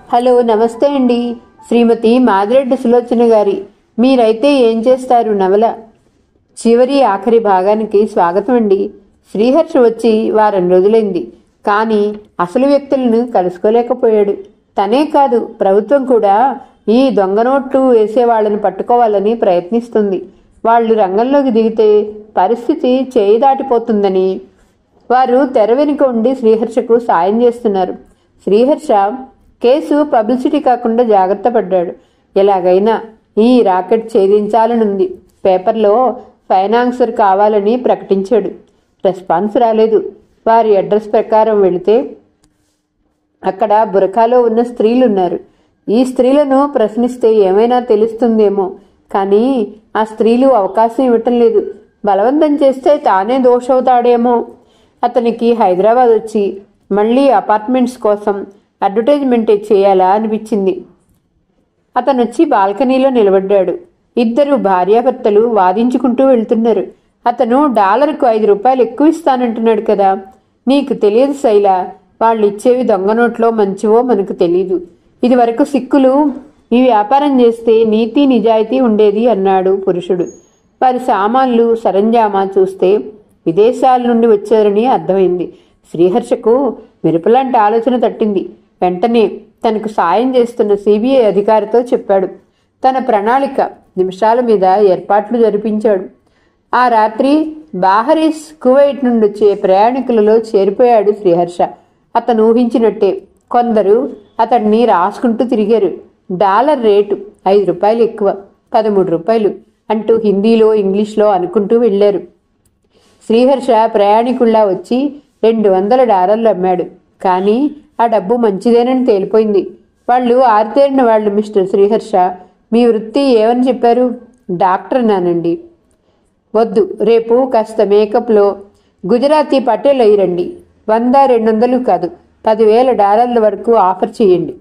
Hello, నమస్తే అండి. శ్రీమతి మాదిరెడ్డి సులోచన గారి మీరైతే ఏం చేస్తారు నవల చివరి ఆఖరి భాగానికి స్వాగతం అండి. శ్రీహర్ష వచ్చి వారం రోజులైంది. కానీ అసలు వ్యక్తులను కలుసుకోలేకపోయాడు. తనే కాదు, ప్రభుత్వం కూడా ఈ దొంగ నోట్లు వేసేవాళ్లను పట్టుకోవాలని ప్రయత్నిస్తుంది. వాళ్లు రంగంలోకి దిగితే పరిస్థితి చేయి దాటిపోతుందని వారు తెర వెనుక ఉండి శ్రీహర్షకు సాయం చేస్తున్నారు. శ్రీహర్ష కేసు పబ్లిసిటీ కాకుండా జాగ్రత్త పడ్డాడు. ఎలాగైనా ఈ రాకెట్ ఛేదించాలనుంది. పేపర్లో ఫైనాన్సర్ కావాలని ప్రకటించాడు. రెస్పాన్స్ రాలేదు. వారి అడ్రస్ ప్రకారం వెళితే అక్కడ బురకాలో ఉన్న స్త్రీలున్నారు. ఈ స్త్రీలను ప్రశ్నిస్తే ఏమైనా తెలుస్తుందేమో, కానీ ఆ స్త్రీలు అవకాశం ఇవ్వటం లేదు. బలవంతం చేస్తే తానే దోషవుతాడేమో. అతనికి హైదరాబాద్ వచ్చి మళ్ళీ అపార్ట్మెంట్స్ కోసం అడ్వర్టైజ్మెంట్ చేయాలా అనిపించింది. అతను వచ్చి బాల్కనీలో నిలబడ్డాడు. ఇద్దరు భార్యాభర్తలు వాదించుకుంటూ వెళ్తున్నారు. అతను డాలర్కు 5 రూపాయలు ఎక్కువ ఇస్తానంటున్నాడు కదా. నీకు తెలియదు శైల, వాళ్ళు ఇచ్చేవి దొంగ నోట్లో మంచివో మనకు తెలీదు. ఇది వరకు సిక్కులు ఈ వ్యాపారం చేస్తే నీతి నిజాయితీ ఉండేది అన్నాడు పురుషుడు. వారి సామాన్లు సరంజామా చూస్తే విదేశాల నుండి వచ్చారని అర్థమైంది. శ్రీహర్షకు మెరుపులాంటి ఆలోచన తట్టింది. వెంటనే తనకు సాయం చేస్తున్న సిబిఐ అధికారితో చెప్పాడు. తన ప్రణాళిక నిమిషాల మీద ఏర్పాట్లు జరిపించాడు. ఆ రాత్రి బాహరీస్ కువైట్ నుండి వచ్చే ప్రయాణికులలో చేరిపోయాడు శ్రీహర్ష. అతను ఊహించినట్టే కొందరు అతడిని రాసుకుంటూ తిరిగారు. డాలర్ రేటు 5 రూపాయలు ఎక్కువ, 13 రూపాయలు అంటూ హిందీలో ఇంగ్లీష్లో అనుకుంటూ వెళ్లారు. శ్రీహర్ష ప్రయాణికుల్లా వచ్చి 200 డాలర్లు అమ్మాడు. కానీ ఆ డబ్బు మంచిదేనని తేలిపోయింది. వాళ్ళు ఆరితేరిన వాళ్ళు. మిస్టర్ శ్రీహర్ష, మీ వృత్తి ఏమని చెప్పారు? డాక్టర్ నానండి. వద్దు, రేపు కాస్త మేకప్లో గుజరాతీ పటేల్ అయ్యిరండి. 100-200 కాదు, 10,000 డాలర్ల వరకు ఆఫర్ చేయండి.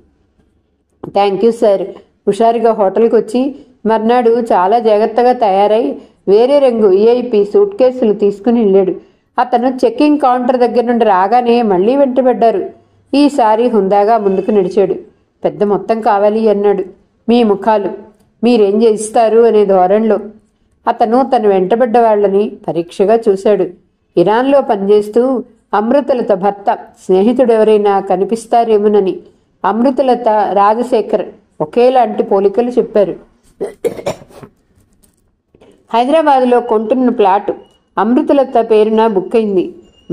Thank you sir. హుషారుగా హోటల్కి వచ్చి మర్నాడు చాలా జాగ్రత్తగా తయారై వేరే రంగు విఐపి సూట్ కేసులు తీసుకుని వెళ్ళాడు. అతను చెక్కింగ్ కౌంటర్ దగ్గర నుండి రాగానే మళ్లీ వెంటబడ్డారు. ఈసారి హుందాగా ముందుకు నడిచాడు. పెద్ద మొత్తం కావాలి అన్నాడు. మీ ముఖాలు, మీరేం చేయిస్తారు అనే ధోరణిలో. అతను తన వెంటబడ్డ వాళ్లని పరీక్షగా చూశాడు. ఇరాన్లో పనిచేస్తూ అమృతలత భర్త స్నేహితుడెవరైనా కనిపిస్తారేమోనని. అమృతలత, రాజశేఖర్ ఒకేలాంటి పోలికలు చెప్పారు. హైదరాబాద్లో కొంటున్న ప్లాటు అమృతలత పేరున బుక్ అయింది.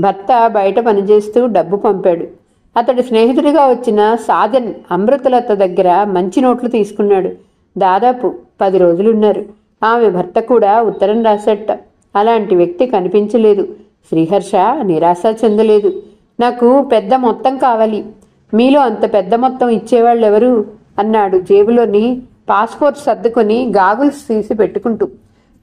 భర్త బయట పనిచేస్తూ డబ్బు పంపాడు. అతడి స్నేహితుడిగా వచ్చిన సాజన్ అమృతలత దగ్గర మంచి నోట్లు తీసుకున్నాడు. దాదాపు 10 రోజులున్నారు. ఆమె భర్త కూడా ఉత్తరం రాసట. అలాంటి వ్యక్తి కనిపించలేదు. శ్రీహర్ష నిరాశ చెందలేదు. నాకు పెద్ద మొత్తం కావాలి. మీలో అంత పెద్ద మొత్తం ఇచ్చేవాళ్ళెవరు అన్నాడు జేబులోని పాస్పోర్ట్ సర్దుకొని గాగుల్స్ తీసి పెట్టుకుంటూ.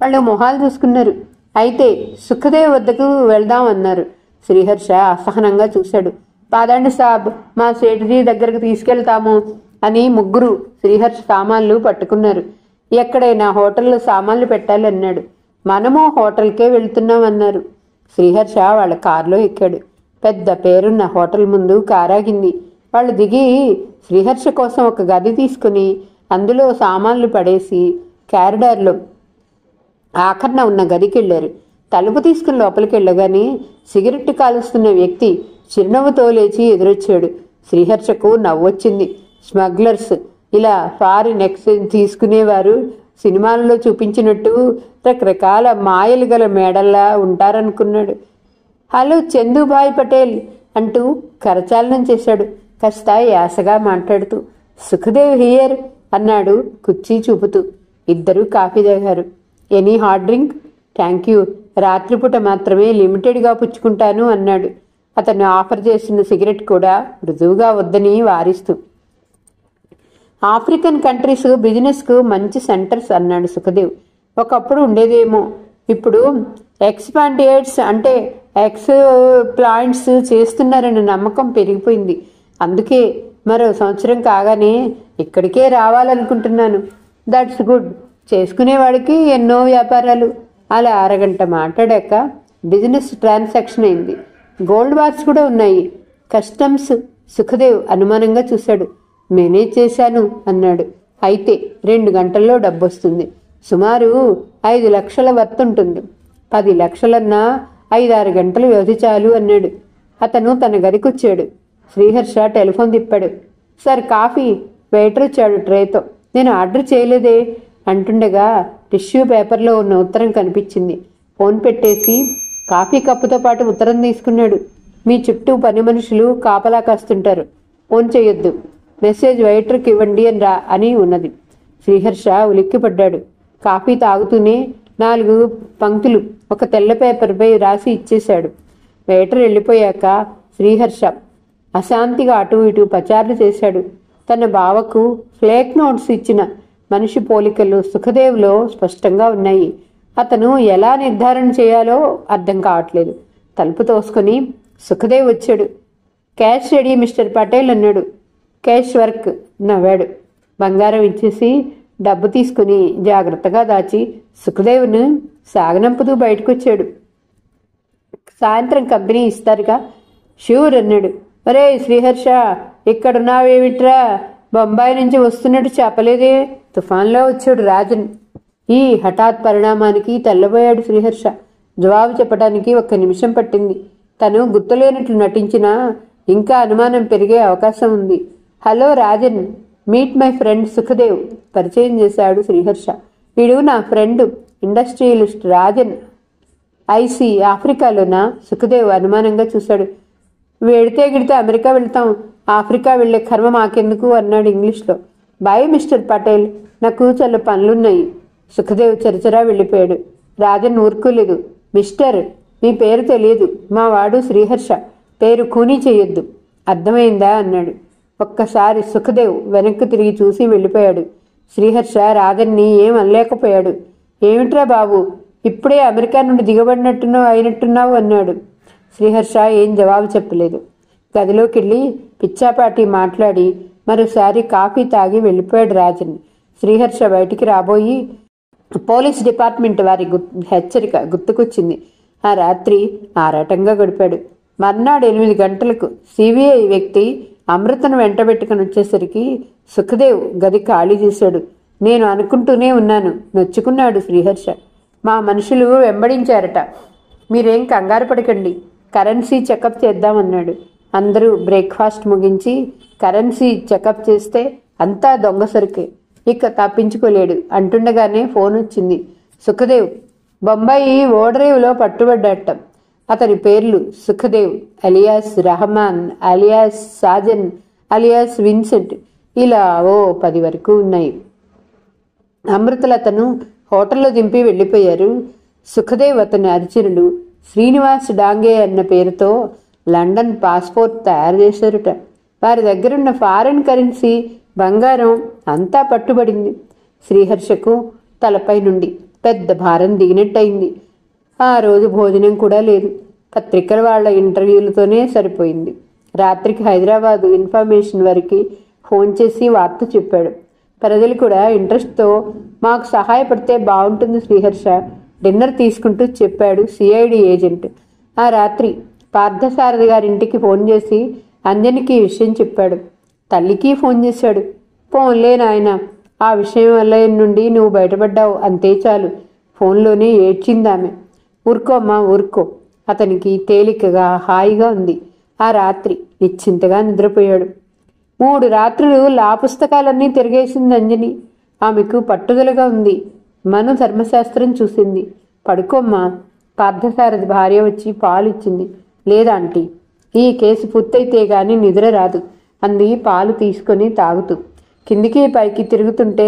వాళ్ళు మొహాలు చూసుకున్నారు. అయితే సుఖదేవ్ వద్దకు వెళ్దాం అన్నారు. శ్రీహర్ష అసహనంగా చూశాడు. పాదండి సాబ్, మా సేఠజీ దగ్గరకు తీసుకెళ్తాము అని ముగ్గురు శ్రీహర్ష సామాన్లు పట్టుకున్నారు. ఎక్కడైనా హోటల్లో సామాన్లు పెట్టాలి అన్నాడు. మనము హోటల్కే వెళ్తున్నాం అన్నారు. శ్రీహర్ష వాళ్ళ కారులో ఎక్కాడు. పెద్ద పేరున్న హోటల్ ముందు కారాగింది. వాళ్ళు దిగి శ్రీహర్ష కోసం ఒక గది తీసుకుని అందులో సామాన్లు పడేసి క్యారిడార్లో ఆఖరణ ఉన్న గదికి వెళ్లారు. తలుపు తీసుకుని లోపలికి వెళ్ళగానే సిగరెట్ కాలుస్తున్న వ్యక్తి చిరునవ్వుతో లేచి ఎదురొచ్చాడు. శ్రీహర్షకు నవ్వొచ్చింది. స్మగ్లర్స్ ఇలా ఫారిన్ ఎక్స్చేంజ్ తీసుకునేవారు సినిమాలలో చూపించినట్టు రకరకాల మాయలు గల మేడల్లా ఉంటారనుకున్నాడు. హలో చందుభాయ్ పటేల్ అంటూ కరచాలనం చేశాడు. కాస్త యాసగా మాట్లాడుతూ. సుఖదేవ్ హియర్ అన్నాడు కుర్చీ చూపుతూ. ఇద్దరు కాఫీ తాగారు. Any hot drink? Thank you, రాత్రిపూట మాత్రమే లిమిటెడ్గా పుచ్చుకుంటాను అన్నాడు. అతను ఆఫర్ చేసిన సిగరెట్ కూడా మృదువుగా వద్దని వారిస్తూ. ఆఫ్రికన్ కంట్రీస్ బిజినెస్కు మంచి సెంటర్స్ అన్నాడు సుఖదేవ్. ఒకప్పుడు ఉండేదేమో, ఇప్పుడు ఎక్స్పాండియేట్స్ అంటే ఎక్స్ప్లాయింట్స్ చేస్తున్నారన్న నమ్మకం పెరిగిపోయింది. అందుకే మరో సంవత్సరం కాగానే ఇక్కడికే రావాలనుకుంటున్నాను. That's good. చేసుకునేవాడికి ఎన్నో వ్యాపారాలు. అలా అరగంట మాట్లాడాక బిజినెస్ ట్రాన్సాక్షన్ అయింది. గోల్డ్ బార్స్ కూడా ఉన్నాయి. కస్టమ్స్? సుఖదేవ్ అనుమానంగా చూశాడు. మేనేజ్ చేశాను అన్నాడు. అయితే 2 గంటల్లో డబ్బొస్తుంది. సుమారు 5 లక్షల వర్త్ ఉంటుంది. 10 లక్షలన్నా 5-6 గంటలు వ్యవధి చాలు అన్నాడు. అతను తన గదికొచ్చాడు. శ్రీహర్ష టెలిఫోన్ తిప్పాడు. Sir coffee. వెయిటర్ వచ్చాడు ట్రేతో. నేను ఆర్డర్ చేయలేదే అంటుండగా టిష్యూ పేపర్లో ఉన్న ఉత్తరం కనిపించింది. ఫోన్ పెట్టేసి కాఫీ కప్పుతో పాటు ఉత్తరం తీసుకున్నాడు. మీ చుట్టూ పని మనుషులు కాపలా కాస్తుంటారు. ఫోన్ చేయొద్దు. మెసేజ్ వెయిటర్కి ఇవ్వండి అని ఉన్నది. శ్రీహర్ష ఉలిక్కిపడ్డాడు. కాఫీ తాగుతూనే 4 పంక్తులు ఒక తెల్ల పేపర్పై రాసి ఇచ్చేశాడు. వెయిటర్ వెళ్ళిపోయాక శ్రీహర్ష అశాంతిగా అటు ఇటు పచారులు చేశాడు. తన బావకు ఫ్లేక్ నోట్స్ ఇచ్చిన మనిషి పోలికలు సుఖదేవ్లో స్పష్టంగా ఉన్నాయి. అతను ఎలా నిర్ధారణ చేయాలో అర్థం కావట్లేదు. తలుపు తోసుకొని సుఖదేవ్ వచ్చాడు. క్యాష్ రెడీ మిస్టర్ పటేల్ అన్నాడు. క్యాష్ వర్క్ నవ్వాడు. బంగారం ఇచ్చేసి డబ్బు తీసుకుని జాగ్రత్తగా దాచి సుఖదేవ్ను సాగనంపుతూ బయటకొచ్చాడు. సాయంత్రం కంపెనీ ఇస్తారుగా? షూర్ అన్నాడు. ఒరే శ్రీహర్ష, ఇక్కడున్నావేమిట్రా? బొంబాయి నుంచి వస్తున్నట్టు చెప్పలేదే? తుఫాన్లో వచ్చాడు రాజన్. ఈ హఠాత్ పరిణామానికి తెల్లబోయాడు శ్రీహర్ష. జవాబు చెప్పడానికి 1 నిమిషం పట్టింది. తను గుర్తులేనట్లు నటించినా ఇంకా అనుమానం పెరిగే అవకాశం ఉంది. Hello Rajan, meet my friend Sukhdev పరిచయం చేశాడు శ్రీహర్ష. వీడు నా ఫ్రెండ్ ఇండస్ట్రియలిస్ట్ రాజన్. ఐసి ఆఫ్రికాలోనా? సుఖదేవ్ అనుమానంగా చూశాడు. వెడితే గిడితే అమెరికా వెళ్తాం, ఆఫ్రికా వెళ్లే కర్మ మాకెందుకు అన్నాడు ఇంగ్లీష్లో. బాయ్ మిస్టర్ పటేల్, నాకు చాలా పనులున్నాయి. సుఖదేవ్ చరచరా వెళ్ళిపోయాడు. రాజన్ ఊరుకోలేదు. మిస్టర్, మీ పేరు తెలియదు. మా వాడు శ్రీహర్ష. పేరు ఖూనీ చెయ్యొద్దు, అర్థమైందా అన్నాడు. ఒక్కసారి సుఖదేవ్ వెనక్కి తిరిగి చూసి వెళ్ళిపోయాడు. శ్రీహర్ష రాజన్ని ఏం అనలేకపోయాడు. ఏమిట్రా బాబు, ఇప్పుడే అమెరికా నుండి అయినట్టున్నావు అన్నాడు. శ్రీహర్ష ఏం జవాబు చెప్పలేదు. గదిలోకి వెళ్ళి పిచ్చాపాటి మాట్లాడి మరోసారి కాఫీ తాగి వెళ్ళిపోయాడు రాజన్. శ్రీహర్ష బయటికి రాబోయి పోలీస్ డిపార్ట్మెంట్ వారి హెచ్చరిక గుర్తుకొచ్చింది. ఆ రాత్రి ఆరాటంగా గడిపాడు. మర్నాడు 8 గంటలకు సిబిఐ వ్యక్తి అమృతను వెంటబెట్టుకుని వచ్చేసరికి సుఖదేవ్ గది ఖాళీ చేశాడు. నేను అనుకుంటూనే ఉన్నాను, నొచ్చుకున్నాడు శ్రీహర్ష. మా మనుషులు వెంబడించారట. మీరేం కంగారు పడకండి, కరెన్సీ చెకప్ చేద్దామన్నాడు. అందరూ బ్రేక్ఫాస్ట్ ముగించి కరెన్సీ చెకప్ చేస్తే అంతా దొంగ సరుకే, ఇక తప్పించుకోలేడు అంటుండగానే ఫోన్ వచ్చింది. సుఖదేవ్ బొంబాయి ఓడరేవులో పట్టుబడ్డట. అతని పేర్లు Sukhdev alias Rahman alias Sajan alias Vincent. ఇలా 10 వరకు ఉన్నాయి. అమృతలు అతను హోటల్లో దింపి వెళ్ళిపోయారు. సుఖదేవ్ అతని అర్జునుడు శ్రీనివాస్ డాంగే అన్న పేరుతో లండన్ పాస్పోర్ట్ తయారు చేశారుట. వారి దగ్గరున్న ఫారెన్ కరెన్సీ, బంగారం అంతా పట్టుబడింది. శ్రీహర్షకు తలపై నుండి పెద్ద భారం దిగినట్టయింది. ఆ రోజు భోజనం కూడా లేదు. పత్రికల వాళ్ల ఇంటర్వ్యూలతోనే సరిపోయింది. రాత్రికి హైదరాబాదు ఇన్ఫర్మేషన్ వారికి ఫోన్ చేసి వార్త చెప్పాడు. ప్రజలు కూడా ఇంట్రెస్ట్తో మాకు సహాయపడితే బాగుంటుంది శ్రీహర్ష, డిన్నర్ తీసుకుంటూ చెప్పాడు సిఐడి ఏజెంట్. ఆ రాత్రి పార్థసారథి గారింటికి ఫోన్ చేసి అంజనికి ఈ విషయం చెప్పాడు. తల్లికి ఫోన్ చేశాడు. పోన్లే నాయన, ఆ విషయం వల్ల నుండి నువ్వు బయటపడ్డావు, అంతే చాలు. ఫోన్లోనే ఏడ్చిందామె. ఊరుకోమ్మా ఊరుకో. అతనికి తేలికగా హాయిగా ఉంది. ఆ రాత్రి నిశ్చింతగా నిద్రపోయాడు. 3 రాత్రులు లా పుస్తకాలన్నీ తిరిగేసింది అంజని. ఆమెకు పట్టుదలగా ఉంది. మను ధర్మశాస్త్రం చూసింది. పడుకోమ్మా. పార్థసారథి భార్య వచ్చి పాలు ఇచ్చింది. లేదాంటీ, ఈ కేసు పూర్తయితే గాని నిద్ర రాదు అంది పాలు తీసుకొని తాగుతూ. కిందికి పైకి తిరుగుతుంటే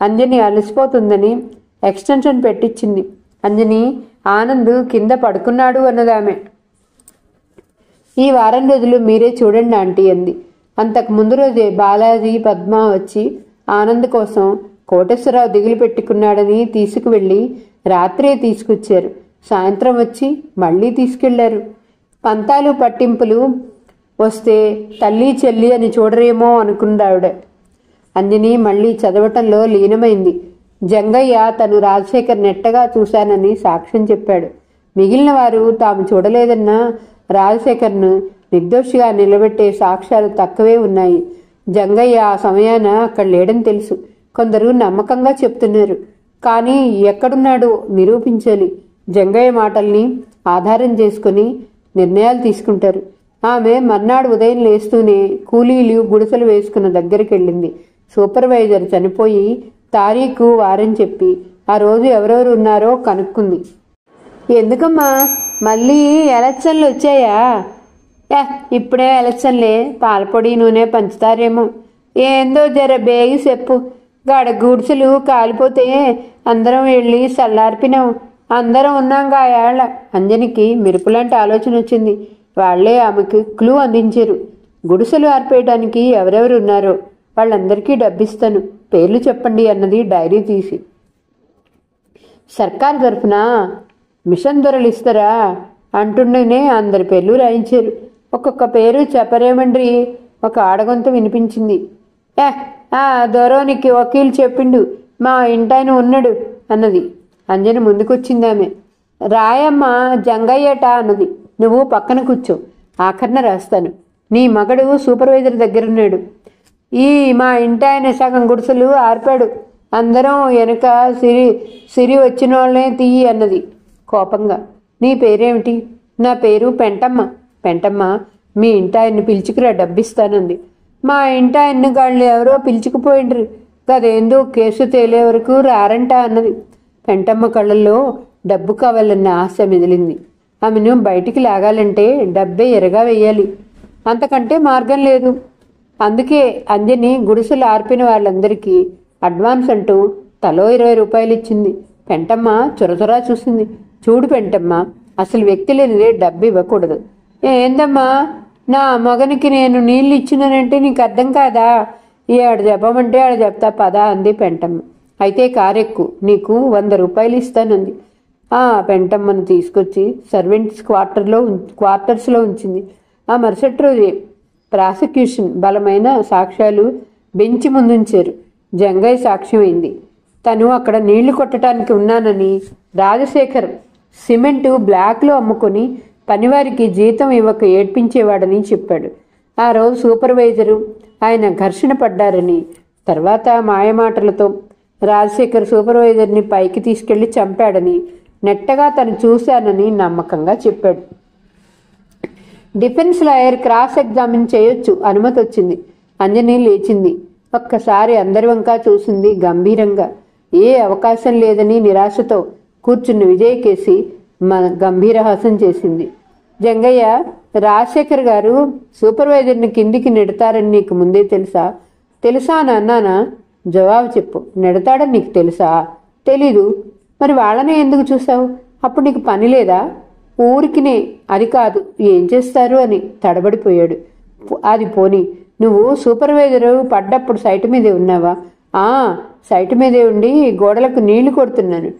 అంజని అలసిపోతుందని ఎక్స్టెన్షన్ పెట్టించింది. అంజని, ఆనంద్ కింద పడుకున్నాడు అన్నదామె. ఈ వారం రోజులు మీరే చూడండి ఆంటీ అంది. అంతకు ముందు రోజే బాలాజీ పద్మ వచ్చి ఆనంద్ కోసం కోటేశ్వరరావు దిగులు పెట్టుకున్నాడని తీసుకువెళ్ళి రాత్రే తీసుకొచ్చారు. సాయంత్రం వచ్చి మళ్ళీ తీసుకెళ్లారు. పంతాలు పట్టింపులు వస్తే తల్లి చెల్లి అని చూడరేమో అనుకున్నావిడ. అంజని మళ్ళీ చదవటంలో లీనమైంది. జంగయ్య తను రాజశేఖర్ నెట్టగా చూశానని సాక్ష్యం చెప్పాడు. మిగిలిన వారు తాము చూడలేదన్న రాజశేఖర్ను నిర్దోషిగా నిలబెట్టే సాక్ష్యాలు తక్కువే ఉన్నాయి. జంగయ్య ఆ సమయాన అక్కడ లేడని తెలుసు. కొందరు నమ్మకంగా చెప్తున్నారు, కానీ ఎక్కడున్నాడో నిరూపించాలి. జంగయ్య మాటల్ని ఆధారం చేసుకుని నిర్ణయాలు తీసుకుంటారు. ఆమె మర్నాడు ఉదయం లేస్తూనే కూలీలు గుడిసెలు వేసుకున్న దగ్గరికి వెళ్ళింది. సూపర్వైజర్ చనిపోయి తారీఖు వారం చెప్పి ఆ రోజు ఎవరెవరు ఉన్నారో కనుక్కుంది. ఎందుకమ్మా మళ్ళీ ఎలక్షన్లు వచ్చాయా? ఇప్పుడే ఎలక్షన్లే, పాలపొడి నూనె పంచుతారేమో. ఏందో జర బేగి చెప్పు. గడ గుడిసెలు కాలిపోతే అందరం వెళ్ళి చల్లార్పినాం. అందరం ఉన్నాం గాయాళ్ళ. అంజనికి మెరుపులాంటి ఆలోచన వచ్చింది. వాళ్లే ఆమెకు క్లూ అందించారు. గుడిసెలు ఆర్పేయడానికి ఎవరెవరు ఉన్నారో వాళ్ళందరికీ డబ్బిస్తాను, పేర్లు చెప్పండి అన్నది డైరీ తీసి. సర్కారు తరఫున మిషన్ దొరలు ఇస్తారా అంటుండేనే అందరి పేర్లు రాయించారు. ఒక్కొక్క పేరు చెప్పరేమండ్రి, ఒక ఆడగొంత వినిపించింది. దొరోనికి వకీలు చెప్పిండు, మా ఇంటాయన ఉన్నాడు అన్నది. అంజని ముందుకొచ్చింది. ఆమె రాయమ్మ జంగయ్యట అన్నది. నువ్వు పక్కన కూర్చో, ఆఖరణ రాస్తాను. నీ మగడు సూపర్వైజర్ దగ్గరున్నాడు. ఈ మా ఇంటాయన సగం గుడిసెలు ఆర్పాడు. అందరం వెనక సిరి వచ్చిన వాళ్ళనే తీయి అన్నది కోపంగా. నీ పేరేమిటి? నా పేరు పెంటమ్మ. పెంటమ్మ, మీ ఇంటాయన్ని పిలుచుకురా, డబ్బిస్తానంది. మా ఇంటాయన్ని గాళ్ళు ఎవరో పిలుచుకుపోయిండ్రు, గదేందో కేసు తేలే వరకు రారంట అన్నది. పెంటమ్మ కళ్ళల్లో డబ్బు కావాలన్న ఆశ మెదిలింది. ఆమెను బయటికి లాగాలంటే డబ్బే ఎరగా వెయ్యాలి, అంతకంటే మార్గం లేదు. అందుకే అంజని గుడిసెలు ఆర్పిన వాళ్ళందరికీ అడ్వాన్స్ అంటూ తలో 20 రూపాయలు ఇచ్చింది. పెంటమ్మ చొరచొరా చూసింది. చూడు పెంటమ్మ, అసలు వ్యక్తి లేనిదే డబ్బు ఇవ్వకూడదు. ఏందమ్మా, నా మగనికి నేను నీళ్ళు ఇచ్చినానంటే నీకు అర్థం కాదా? ఆడ చెప్పమంటే ఆడ చెప్తా పదా అంది పెంటమ్మ. అయితే కారెక్కు, నీకు 100 రూపాయలు ఇస్తానంది. పెంటమ్మను తీసుకొచ్చి సర్వెంట్స్ క్వార్టర్స్లో ఉంచింది. ఆ మరుసటి రోజే ప్రాసిక్యూషన్ బలమైన సాక్ష్యాలు బెంచి ముందుంచారు. జంగయ్య సాక్ష్యమైంది. తను అక్కడ నీళ్లు కొట్టడానికి ఉన్నానని, రాజశేఖర్ సిమెంటు బ్లాక్లో అమ్ముకొని పనివారికి జీతం ఇవ్వక ఏడ్పించేవాడని చెప్పాడు. ఆ రోజు సూపర్వైజరు ఆయన ఘర్షణ పడ్డారని, తర్వాత మాయమాటలతో రాజశేఖర్ సూపర్వైజర్ని పైకి తీసుకెళ్లి చంపాడని, నెట్టగా తను చూశానని నమ్మకంగా చెప్పాడు. డిఫెన్స్ లాయర్ క్రాస్ ఎగ్జామిన్ చేయొచ్చు, అనుమతి వచ్చింది. అంజని లేచింది. ఒక్కసారి అందరి వంకా చూసింది గంభీరంగా. ఏ అవకాశం లేదని నిరాశతో కూర్చున్న విజయకేసి గంభీరహాసం చేసింది. జంగయ్య, రాజశేఖర్ గారు సూపర్వైజర్ని కిందికి నెడతారని నీకు ముందే తెలుసా? తెలుసా అని అన్నానా? జవాబు చెప్పు. నెడతాడని నీకు తెలుసా? తెలీదు. మరి వాళ్ళనే ఎందుకు చూసావు? అప్పుడు నీకు పని లేదా? ఊరికినే. అది కాదు, ఏం చేస్తారు అని తడబడిపోయాడు. అది పోని, నువ్వు సూపర్వైజరు పడ్డప్పుడు సైట్ మీదే ఉన్నావా? సైట్ మీదే ఉండి గోడలకు నీళ్లు కొడుతున్నాను.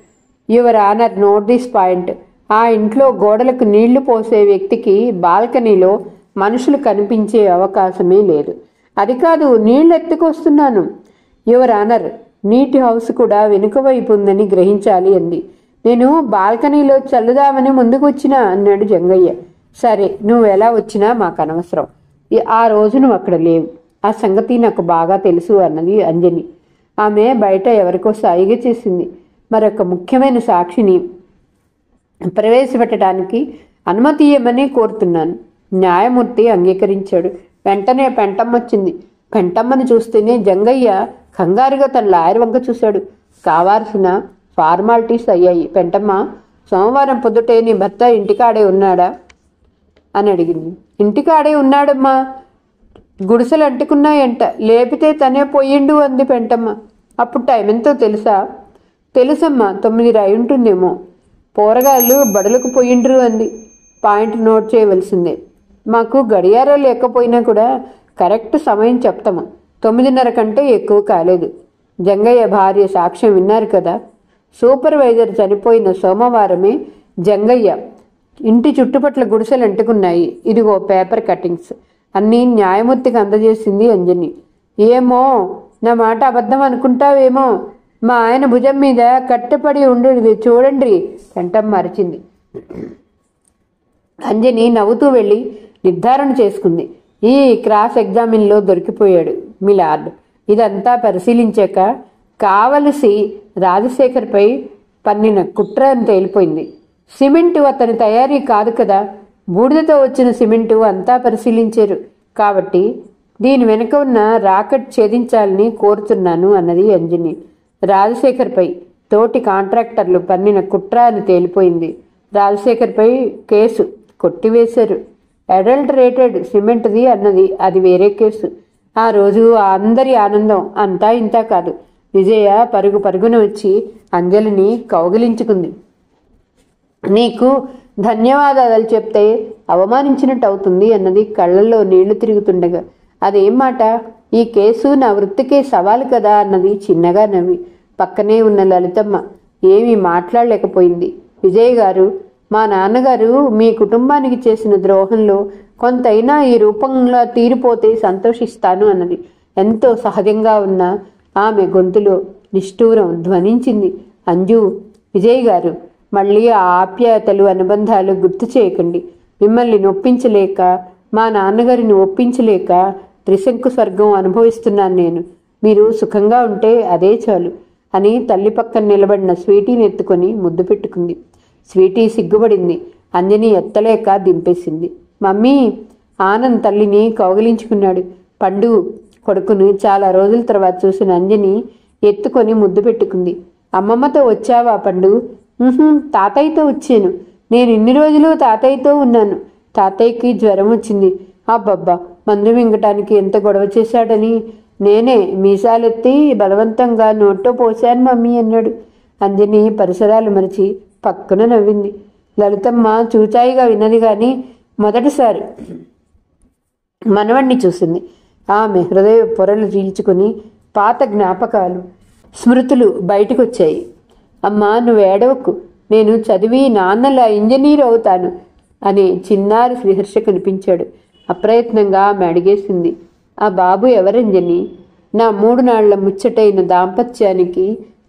Your honour, note this point. ఆ ఇంట్లో గోడలకు నీళ్లు పోసే వ్యక్తికి బాల్కనీలో మనుషులు కనిపించే అవకాశమే లేదు. అది కాదు, నీళ్లు ఎత్తుకొస్తున్నాను. యువర్ ఆనర్, నీటి హౌస్ కూడా వెనుక వైపు ఉందని గ్రహించాలి అంది. నేను బాల్కనీలో చల్లుదామని ముందుకు వచ్చినా అన్నాడు జంగయ్య. సరే, నువ్వు ఎలా వచ్చినా మాకు అనవసరం. ఆ రోజు నువ్వు అక్కడ లేవు. ఆ సంగతి నాకు బాగా తెలుసు అన్నది అంజని. ఆమె బయట ఎవరికో సాయిగా చేసింది. మరొక ముఖ్యమైన సాక్షిని ప్రవేశపెట్టడానికి అనుమతి ఇవ్వమని కోరుతున్నాను. న్యాయమూర్తి అంగీకరించాడు. వెంటనే పెంటమ్మ వచ్చింది. పెంటమ్మను చూస్తేనే జంగయ్య కంగారుగా తన లాయర్ వంక చూశాడు. కావాల్సిన ఫార్మాలిటీస్ అయ్యాయి. పెంటమ్మ, సోమవారం పొద్దుటే నీ భర్త ఇంటికాడే ఉన్నాడా అని అడిగింది. ఇంటికాడే ఉన్నాడమ్మా, గుడిసెలు అంటుకున్నాయంట, లేపితే తనే పోయిండు అంది పెంటమ్మ. అప్పుడు టైం ఎంతో తెలుసా? తెలుసమ్మా, 9 అయి ఉంటుందేమో. పోరగాళ్ళు బడులకు పోయిండ్రు అంది. పాయింట్ నోట్ చేయవలసిందే. మాకు గడియారాలు లేకపోయినా కూడా కరెక్ట్ సమయం చెప్తాము. 9:30 కంటే ఎక్కువ కాలేదు. జంగయ్య భార్య సాక్ష్యం విన్నారు కదా. సూపర్వైజర్ చనిపోయిన సోమవారమే జంగయ్య ఇంటి చుట్టుపట్ల గుడిసెలు అంటుకున్నాయి. ఇదిగో పేపర్ కటింగ్స్ అన్నీ న్యాయమూర్తికి అందజేసింది అంజని. ఏమో, నా మాట అబద్ధం అనుకుంటావేమో, మా ఆయన భుజం మీద కట్టపడి ఉండేది చూడండి పెంటమ్మ అరిచింది. అంజని నవ్వుతూ వెళ్ళి నిర్ధారణ చేసుకుంది. ఈ క్రాస్ ఎగ్జామిన్లో దొరికిపోయాడు. మిలార్డ్. ఇదంతా పరిశీలించాక కావలసి రాజశేఖర్పై పన్నిన కుట్ర అని తేలిపోయింది. సిమెంటు అతని తయారీ కాదు కదా, బూడిదతో వచ్చిన సిమెంటు అంతా పరిశీలించారు. కాబట్టి దీని వెనుక ఉన్న రాకెట్ ఛేదించాలని కోరుతున్నాను అన్నది అంజని. రాజశేఖర్పై తోటి కాంట్రాక్టర్లు పన్నిన కుట్ర అని తేలిపోయింది. రాజశేఖర్పై కేసు కొట్టివేశారు. అడల్టరేటెడ్ సిమెంట్ది అన్నది అది వేరే కేసు. ఆ రోజు అందరి ఆనందం అంతా ఇంతా కాదు. విజయ పరుగు పరుగున వచ్చి అంజలిని కౌగిలించుకుంది. నీకు ధన్యవాదాలు చెప్తే అవమానించినట్టు అవుతుంది అన్నది కళ్ళల్లో నీళ్లు తిరుగుతుండగా. అదేం మాట, ఈ కేసు నా వృత్తికే సవాలు కదా అన్నది చిన్నగా నవ్వి. పక్కనే ఉన్న లలితమ్మ ఏమీ మాట్లాడలేకపోయింది. విజయ్ గారు, మా నాన్నగారు మీ కుటుంబానికి చేసిన ద్రోహంలో కొంతైనా ఈ రూపంలో తీరిపోతే సంతోషిస్తాను అన్నది. ఎంతో సహజంగా ఉన్న ఆమె గొంతులో నిష్ఠూరం ధ్వనించింది. అంజు, విజయ్ గారు, మళ్ళీ ఆ ఆప్యాయతలు అనుబంధాలు గుర్తు చేయకండి. మిమ్మల్ని నొప్పించలేక, మా నాన్నగారిని ఒప్పించలేక త్రిశంకు స్వర్గం అనుభవిస్తున్నాను నేను. మీరు సుఖంగా ఉంటే అదే చాలు అని తల్లి పక్కన నిలబడిన స్వీటీని ఎత్తుకొని ముద్దు పెట్టుకుంది. స్వీటీ సిగ్గుపడింది. అంజని ఎత్తలేక దింపేసింది. మమ్మీ, ఆనంద్ తల్లిని కౌగిలించుకున్నాడు. పండు కొడుకును చాలా రోజుల తర్వాత చూసిన అంజని ఎత్తుకొని ముద్దు పెట్టుకుంది. అమ్మమ్మతో వచ్చావా పండు? తాతయ్యతో వచ్చాను. నేను ఇన్ని రోజులు తాతయ్యతో ఉన్నాను. తాతయ్యకి జ్వరం వచ్చింది. అబ్బబ్బా, మందు మింగటానికి ఎంత గొడవ చేశాడని నేనే మీసాలెత్తి బలవంతంగా నోట్లో పోశాను మమ్మీ అన్నాడు. అంజని పరిసరాలు మరిచి పక్కన నవ్వింది. లలితమ్మ చూచాయిగా విన్నది గాని మొదటిసారి మనవణ్ణి చూసింది. ఆమె హృదయ పొరలు చీల్చుకుని పాత జ్ఞాపకాలు, స్మృతులు బయటకొచ్చాయి. అమ్మా, నువ్వు ఏడవకు, నేను చదివి నాన్నలా ఇంజనీర్ అవుతాను అనే చిన్నారి శ్రీహర్ష కనిపించాడు. అప్రయత్నంగా ఆమె అడిగేసింది, ఆ బాబు ఎవరంజని? నా 3 నాళ్ల ముచ్చటైన దాంపత్యానికి,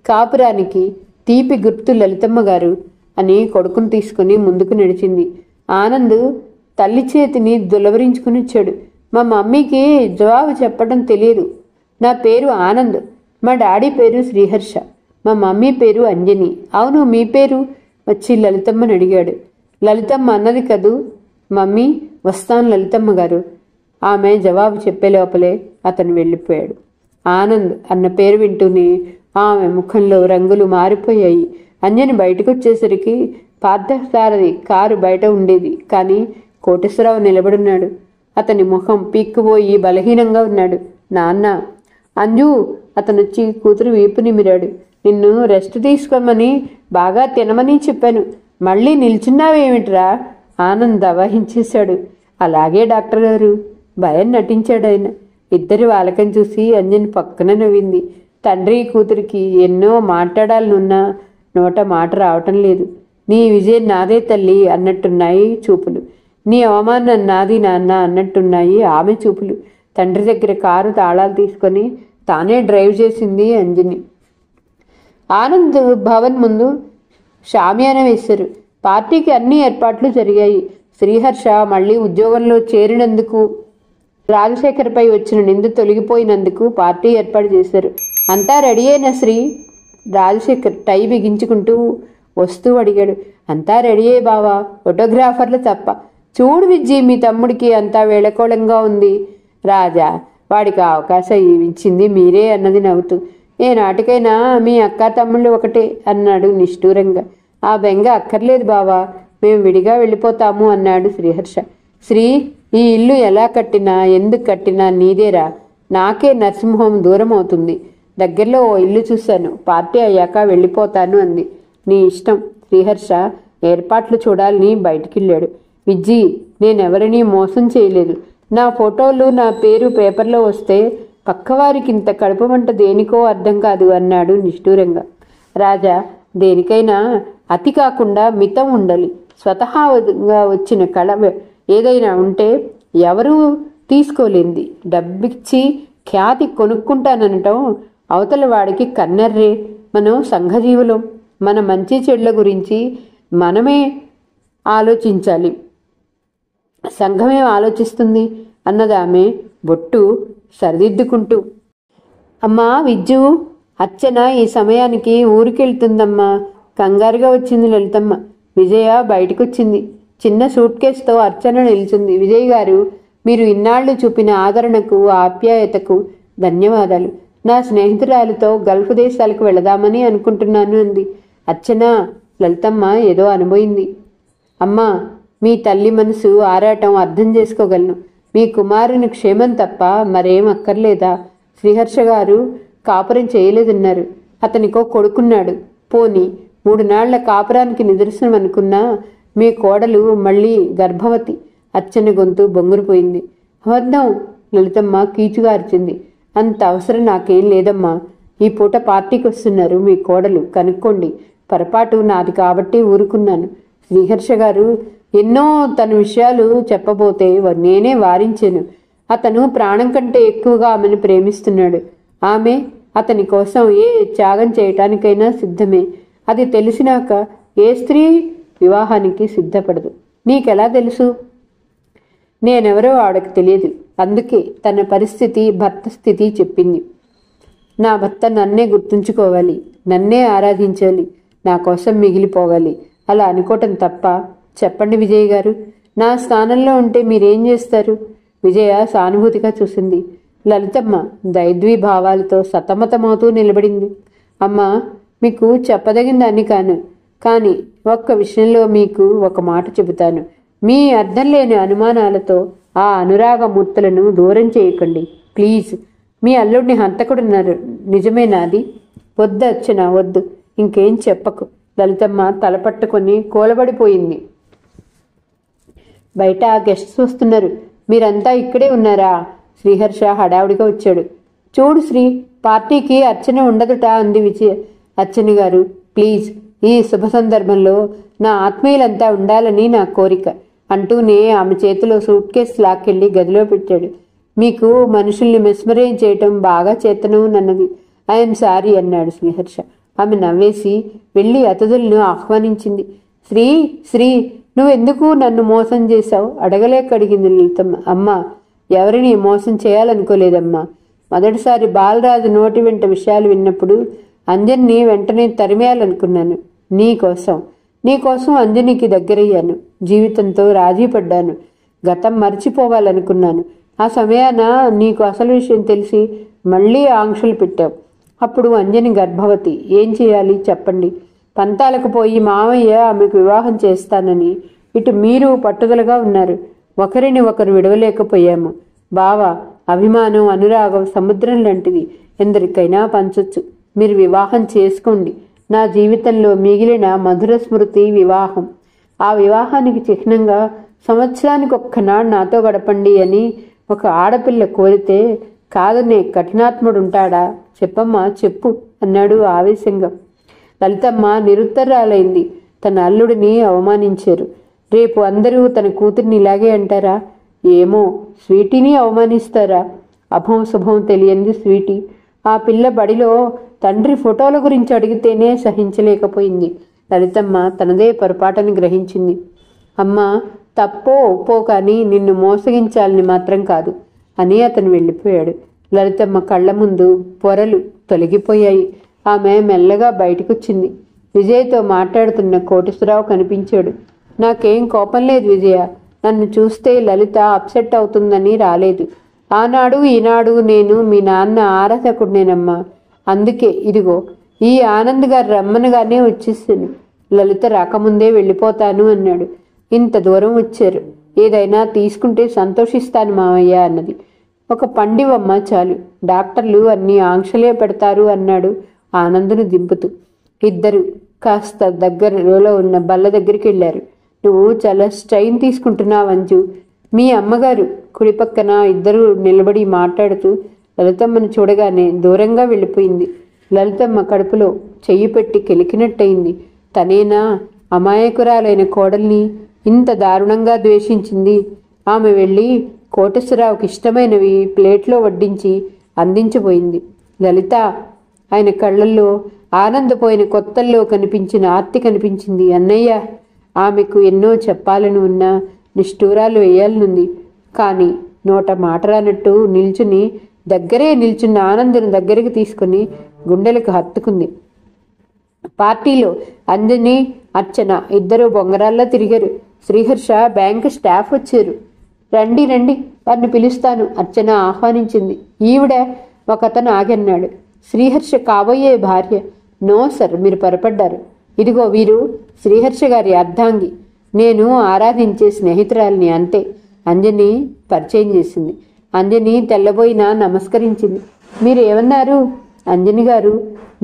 కాపురానికి తీపి గుర్తు లలితమ్మ గారు అని కొడుకును తీసుకుని ముందుకు నడిచింది. ఆనంద్ తల్లి చేతిని దులవరించుకుని వచ్చాడు. మా మమ్మీకి జవాబు చెప్పడం తెలియదు. నా పేరు ఆనంద్, మా డాడీ పేరు శ్రీహర్ష, మా మమ్మీ పేరు అంజని. అవును, మీ పేరు? వచ్చి లలితమ్మని అడిగాడు. లలితమ్మ అన్నది కదూ. మమ్మీ, వస్తాను లలితమ్మ గారు. ఆమె జవాబు చెప్పే లోపలే అతను వెళ్ళిపోయాడు. ఆనంద్ అన్న పేరు వింటూనే ఆమె ముఖంలో రంగులు మారిపోయాయి. అంజని బయటకు వచ్చేసరికి పార్థసారథి కారు బయట ఉండేది. కానీ కోటేశ్వరరావు నిలబడున్నాడు. అతని ముఖం పీక్కుపోయి బలహీనంగా ఉన్నాడు. నాన్న. అంజు, అతనొచ్చి కూతురు వీపు నిమిరాడు. నిన్ను రెస్ట్ తీసుకోమని, బాగా తినమని చెప్పాను. మళ్ళీ నిల్చున్నావేమిట్రా? ఆనంద్ అవహించేశాడు. అలాగే డాక్టర్ గారు. భయం నటించాడు ఆయన. ఇద్దరి వాలకం చూసి అంజని పక్కన నవ్వింది. తండ్రి కూతురికి ఎన్నో మాట్లాడాలనున్నా నోట మాట రావటం లేదు. నీ విజయం నాదే తల్లి అన్నట్టున్నాయి చూపులు. నీ అవమానం నాది నాన్న అన్నట్టున్నాయి ఆమె చూపులు. తండ్రి దగ్గర కారు తాళాలు తీసుకొని తానే డ్రైవ్ చేసింది అంజని. ఆనంద్ భవన్ ముందు షామియానా వేశారు. పార్టీకి అన్ని ఏర్పాట్లు జరిగాయి. శ్రీహర్ష మళ్ళీ ఉద్యోగంలో చేరినందుకు, రాజశేఖర్పై వచ్చిన నింద తొలగిపోయినందుకు పార్టీ ఏర్పాటు చేశారు. అంతా రెడీ అయినా శ్రీ? రాజశేఖర్ టై బిగించుకుంటూ వస్తూ అడిగాడు. అంతా రెడీ అయ్యే బావా, ఫోటోగ్రాఫర్లు తప్ప. చూడు విజ్జి, మీ తమ్ముడికి అంతా వేళకోళంగా ఉంది. రాజా, వాడికి అవకాశం ఇచ్చింది మీరే అన్నది నవ్వుతూ. ఏ నాటికైనా మీ అక్క తమ్ముళ్ళు ఒకటే అన్నాడు నిష్ఠూరంగా. ఆ బెంగ అక్కర్లేదు బావా, మేము విడిగా వెళ్ళిపోతాము అన్నాడు శ్రీహర్ష. శ్రీ, ఈ ఇల్లు ఎలా కట్టినా ఎందుకు కట్టినా నీదేరా. నాకే నర్సింగ్ హోమ్ దూరం అవుతుంది. దగ్గరలో ఓ ఇల్లు చూశాను. పార్టీ అయ్యాక వెళ్ళిపోతాను అంది. నీ ఇష్టం. శ్రీహర్ష ఏర్పాట్లు చూడాలని బయటికెళ్ళాడు. విజ్జి, నేనెవరినీ మోసం చేయలేదు. నా ఫోటోలు, నా పేరు పేపర్లో వస్తే పక్కవారికి ఇంత కడుపుమంట దేనికో అర్థం కాదు అన్నాడు నిష్ఠూరంగా. రాజా, దేనికైనా అతి కాకుండా మితం ఉండాలి. స్వతహాగా వచ్చిన కళ ఏదైనా ఉంటే ఎవరూ తీసుకోలేంది. డబ్బిచ్చి ఖ్యాతి కొనుక్కుంటాననటం అవతల వాడికి కన్నర్రే. మనం సంఘజీవులం. మన మంచి చెడ్ల గురించి మనమే ఆలోచించాలి. సంఘమేం ఆలోచిస్తుంది అన్నదామె బొట్టు సరిదిద్దుకుంటూ. అమ్మా విజ్జు, అర్చన ఈ సమయానికి ఊరికెళ్తుందమ్మా, కంగారుగా వచ్చింది లలితమ్మ. విజయ బయటకొచ్చింది. చిన్న సూట్ కేసుతో అర్చన నిలిచింది. విజయ్ గారు, మీరు ఇన్నాళ్లు చూపిన ఆదరణకు, ఆప్యాయతకు ధన్యవాదాలు. నా స్నేహితురాలితో గల్ఫ్ దేశాలకు వెళదామని అనుకుంటున్నాను అంది. అర్చన, లలితమ్మ ఏదో అనుభవింది. అమ్మా, మీ తల్లి మనసు ఆరాటం అర్థం చేసుకోగలను. మీ కుమారుని క్షేమం తప్ప మరేం అక్కర్లేదా? శ్రీహర్ష గారు కాపురం చేయలేదన్నారు. అతనికో కొడుకున్నాడు. పోని 3 నాళ్ల కాపురానికి నిదర్శనం అనుకున్నా మీ కోడలు మళ్ళీ గర్భవతి. అర్చన గొంతు బొంగురుపోయింది. అబద్ధం, లలితమ్మ కీచుగార్చింది. అంత అవసరం నాకేం లేదమ్మా. ఈ పూట పార్టీకి వస్తున్నారు మీ కోడలు, కనుక్కోండి. పొరపాటు నాది కాబట్టి ఊరుకున్నాను. శ్రీహర్ష గారు ఎన్నో తన విషయాలు చెప్పబోతే నేనే వారించాను. అతను ప్రాణం కంటే ఎక్కువగా ఆమెను ప్రేమిస్తున్నాడు. ఆమె అతని కోసం ఏ త్యాగం చేయటానికైనా సిద్ధమే. అది తెలిసినాక ఏ స్త్రీ వివాహానికి సిద్ధపడదు. నీకెలా తెలుసు? నేనెవరో ఆవిడకు తెలియదు. అందుకే తన పరిస్థితి, భర్త స్థితి చెప్పింది. నా భర్త నన్నే గుర్తుంచుకోవాలి, నన్నే ఆరాధించాలి, నా కోసం మిగిలిపోవాలి. అలా అనుకోవటం తప్ప? చెప్పండి విజయ్ గారు, నా స్థానంలో ఉంటే మీరేం చేస్తారు? విజయ సానుభూతిగా చూసింది. లలితమ్మ దైద్వీ భావాలతో సతమతమవుతూ నిలబడింది. అమ్మా, మీకు చెప్పదగిందాన్ని కాను, కానీ ఒక్క విషయంలో మీకు ఒక మాట చెబుతాను. మీ అర్థం లేని అనుమానాలతో ఆ అనురాగమూర్తులను దూరం చేయకండి ప్లీజ్. మీ అల్లుడిని హంతకుడున్నారు, నిజమేనాది? వద్దు అర్చన, వద్దు, ఇంకేం చెప్పకు. లలితమ్మ తలపట్టుకొని కూలబడిపోయింది. బయట గెస్ట్స్ వస్తున్నారు, మీరంతా ఇక్కడే ఉన్నారా? శ్రీహర్ష హడావుడిగా వచ్చాడు. చూడు శ్రీ, పార్టీకి అర్చన ఉండదుట అంది విజయ. అర్చన గారు ప్లీజ్, ఈ శుభ సందర్భంలో నా ఆత్మీయులంతా ఉండాలని నా కోరిక అంటూనే ఆమె చేతిలో సూట్ కేసు లాక్కెళ్ళి గదిలో పెట్టాడు. మీకు మనుషుల్ని మెస్మరైజ్ చేయటం బాగా చేతనన్నది. ఐఎమ్ సారీ అన్నాడు శ్రీహర్ష. ఆమె నవ్వేసి వెళ్ళి అతిథులను ఆహ్వానించింది. శ్రీ, శ్రీ, నువ్వెందుకు నన్ను మోసం చేశావు? అడగలేక అడిగింది లలితమ్మ. అమ్మా, ఎవరిని మోసం చేయాలనుకోలేదమ్మా. మొదటిసారి బాలరాజు నోటి వెంట విషయాలు విన్నప్పుడు అంజన్ని వెంటనే తరిమేయాలనుకున్నాను. నీకోసం అంజనికి దగ్గరయ్యాను. జీవితంతో రాజీ పడ్డాను. గతం మర్చిపోవాలనుకున్నాను. ఆ సమయాన నీకు అసలు విషయం తెలిసి మళ్ళీ ఆంక్షలు పెట్టావు. అప్పుడు అంజని గర్భవతి. ఏం చేయాలి చెప్పండి? పంతాలకు పోయి మామయ్య ఆమెకు వివాహం చేస్తానని, ఇటు మీరు పట్టుదలగా ఉన్నారు. ఒకరిని ఒకరు విడవలేకపోయాము. బావ అభిమానం, అనురాగం సముద్రం లాంటిది, ఎందరికైనా పంచొచ్చు. మీరు వివాహం చేసుకోండి. నా జీవితంలో మిగిలిన మధుర స్మృతి వివాహం. ఆ వివాహానికి చిహ్నంగా సంవత్సరానికి ఒక్కనాడు నాతో గడపండి అని ఒక ఆడపిల్ల కోరితే కాదనే కఠినాత్ముడుంటాడా? చెప్పమ్మా, చెప్పు అన్నాడు ఆవేశంగా. లలితమ్మ నిరుత్తరాలైంది. తన అల్లుడిని అవమానించారు. రేపు అందరూ తన కూతుర్ని ఇలాగే అంటారా? ఏమో, స్వీటీని అవమానిస్తారా? అభం శుభం తెలియంది స్వీటీ. ఆ పిల్ల బడిలో తండ్రి ఫోటోల గురించి అడిగితేనే సహించలేకపోయింది. లలితమ్మ తనదే పొరపాటని గ్రహించింది. అమ్మా, తప్పో ఒప్పో కానీ నిన్ను మోసగించాలని మాత్రం కాదు అని అతను వెళ్ళిపోయాడు. లలితమ్మ కళ్ళ ముందు పొరలు తొలగిపోయాయి. ఆమె మెల్లగా బయటకొచ్చింది. విజయ్తో మాట్లాడుతున్న కోటేశ్వరరావు కనిపించాడు. నాకేం కోపం లేదు విజయ, నన్ను చూస్తే లలిత అప్సెట్ అవుతుందని రాలేదు. ఆనాడు ఈనాడు నేను మీ నాన్న ఆరాధకుడినేనమ్మా. అందుకే ఇదిగో ఈ ఆనంద్ గారు రమ్మనగానే వచ్చేసాను. లలిత రాకముందే వెళ్ళిపోతాను అన్నాడు. ఇంత దూరం వచ్చారు, ఏదైనా తీసుకుంటే సంతోషిస్తాను మామయ్య అన్నది. ఒక పండివమ్మ చాలు, డాక్టర్లు అన్ని ఆంక్షలే పెడతారు అన్నాడు ఆనందును దింపుతూ. ఇద్దరు కాస్త దగ్గరలో ఉన్న బల్ల దగ్గరికి వెళ్ళారు. నువ్వు చాలా స్ట్రైన్ తీసుకుంటున్నావు అంజు. మీ అమ్మగారు కుడి పక్కన ఇద్దరు నిలబడి మాట్లాడుతూ లలితమ్మను చూడగానే దూరంగా వెళ్ళిపోయింది. లలితమ్మ కడుపులో చెయ్యి పెట్టి కెలికినట్టయింది. తనేనా అమాయకురాలైన కోడల్ని ఇంత దారుణంగా ద్వేషించింది? ఆమె వెళ్ళి కోటేశ్వరరావుకి ఇష్టమైనవి ప్లేట్లో వడ్డించి అందించబోయింది. లలిత, ఆయన కళ్ళల్లో ఆనందపోయిన కొత్తల్లో కనిపించిన ఆర్తి కనిపించింది. అన్నయ్య, ఆమెకు ఎన్నో చెప్పాలని ఉన్నా నిష్ఠూరాలు వేయాలనుంది. కానీ నోట మాట రానట్టు నిల్చుని దగ్గరే నిల్చున్న ఆనందుని దగ్గరికి తీసుకుని గుండెలకు హత్తుకుంది. పార్టీలో అంజని, అర్చన ఇద్దరు బొంగరాల్లో తిరిగారు. శ్రీహర్ష బ్యాంకు స్టాఫ్ వచ్చారు. రండి రండి, వారిని పిలుస్తాను, అర్చన ఆహ్వానించింది. ఈవిడ, ఒకతను ఆగన్నాడు. శ్రీహర్ష కాబోయే భార్య. నో సర్, మీరు పొరపడ్డారు. ఇదిగో వీరు శ్రీహర్ష గారి అర్ధాంగి, నేను ఆరాధించే స్నేహితురాలిని, అంతే. అంజని పరిచయం చేసింది. అంజని తెల్లబోయినా నమస్కరించింది. మీరేమన్నారు? అంజని గారు,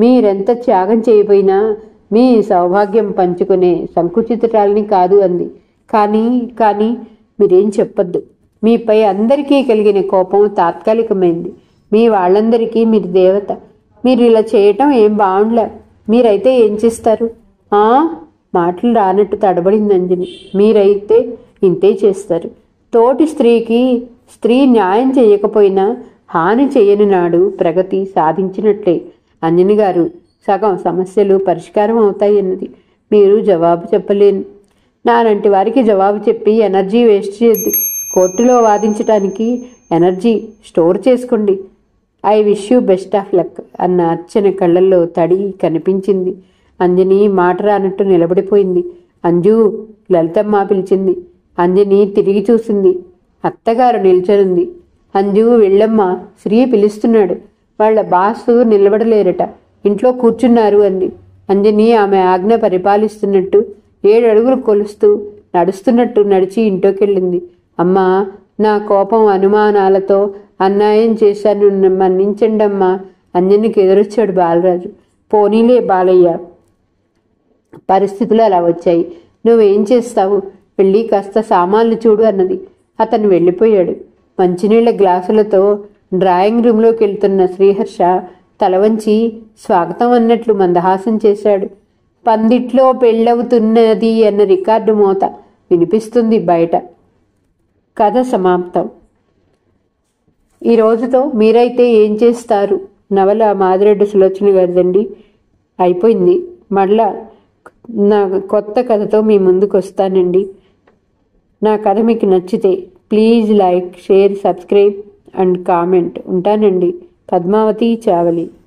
మీరెంత త్యాగం చేయబోయినా మీ సౌభాగ్యం పంచుకునే సంకుచితురాలిని కాదు అంది. కానీ మీరేం చెప్పొద్దు. మీపై అందరికీ కలిగిన కోపం తాత్కాలికమైంది. మీ వాళ్ళందరికీ మీరు దేవత. మీరు ఇలా చేయటం ఏం బాగుండలే. మీరైతే ఏం చేస్తారు? మాటలు రానట్టు తడబడింది అంజని. మీరైతే ఇంతే చేస్తారు. తోటి స్త్రీకి స్త్రీ న్యాయం చేయకపోయినా హాని చేయని నాడు ప్రగతి సాధించినట్లే. అంజని గారు, సగం సమస్యలు పరిష్కారం అవుతాయన్నది మీరు జవాబు చెప్పలేను. నాలాంటి వారికి జవాబు చెప్పి ఎనర్జీ వేస్ట్ చేయొద్దు. కోర్టులో వాదించటానికి ఎనర్జీ స్టోర్ చేసుకోండి. I wish you best of luck అన్న అర్చన కళ్ళల్లో తడి కనిపించింది. అంజని మాట రానట్టు నిలబడిపోయింది. అంజు, లలితమ్మ పిలిచింది. అంజని తిరిగి చూసింది. అత్తగారు నిల్చొనుంది. అంజు, వెళ్ళమ్మా, శ్రీ పిలుస్తున్నాడు. వాళ్ళ బాసు నిలబడలేరట, ఇంట్లో కూర్చున్నారు అంది. అంజని ఆమె ఆజ్ఞ పరిపాలిస్తున్నట్టు 7 అడుగులు కొలుస్తూ నడుస్తున్నట్టు నడిచి ఇంట్లోకెళ్ళింది. అమ్మా, నా కోపం అనుమానాలతో అన్యాయం చేశాను, మన్నించండమ్మా. అంజనికి ఎదురొచ్చాడు బాలరాజు. పోనీలే బాలయ్య, పరిస్థితులు అలా వచ్చాయి, నువ్వేం చేస్తావు? వెళ్ళి కాస్త సామాన్లు చూడు అన్నది. అతను వెళ్ళిపోయాడు. మంచినీళ్ల గ్లాసులతో డ్రాయింగ్ రూంలోకి వెళ్తున్న శ్రీహర్ష తల వంచి స్వాగతం అన్నట్లు మందహాసం చేశాడు. పందిట్లో పెళ్ళవుతున్నది అన్న రికార్డు మోత వినిపిస్తుంది బయట. కథ సమాప్తం. ఈ రోజుతో మీరైతే ఏం చేస్తారు నవల మాదిరెడ్డి సులోచన గారిదండి అయిపోయింది. మళ్ళా నా కొత్త కథతో మీ ముందుకు వస్తానండి. నా కథ మీకు నచ్చితే please like, share, subscribe and comment. ఉంటానండి. పద్మావతి చావలి.